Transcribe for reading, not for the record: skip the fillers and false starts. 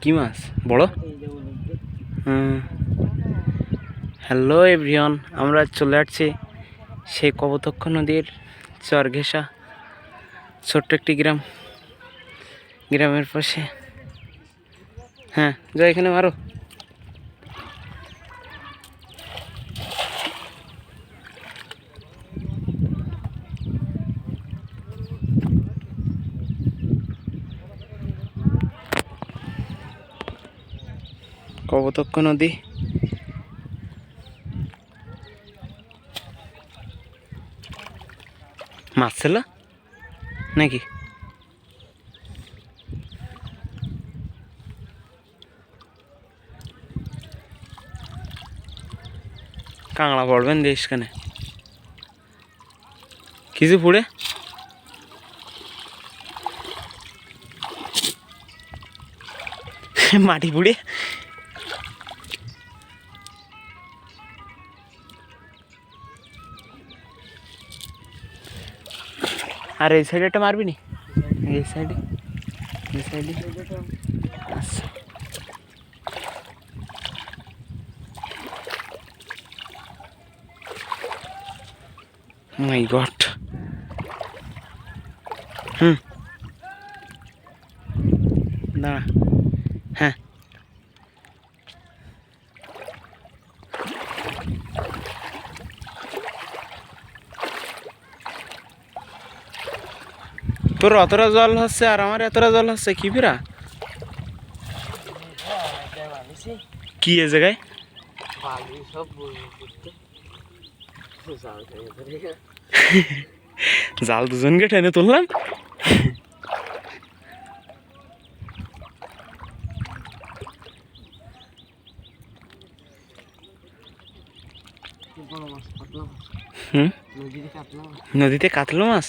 কি মাছ বড়? Hello everyone, আমরা চলে আসছি সেই কপোতাক্ষ নদীর চর ঘেঁষা ছোট্ট একটি গ্রামের পাশে। হ্যাঁ, যা এখানে মারো। কপোতাক্ষ নদী মাছ ছিল নাকি? কাঁকড়া পড়বেন দেশ কানে কিছু পুড়ে মাটি পুড়ে। আর এই সাইডে একটা মারবি নি? এই সাইডে আচ্ছা, মাই গড। দাঁড়া। হ্যাঁ, তোর অতটা জল হচ্ছে আর আমার এতটা জল হচ্ছে, কি ফিরা কি এ জায়গায়? জাল দুজনকে টেনে তুললাম। নদীতে কাতলা মাছ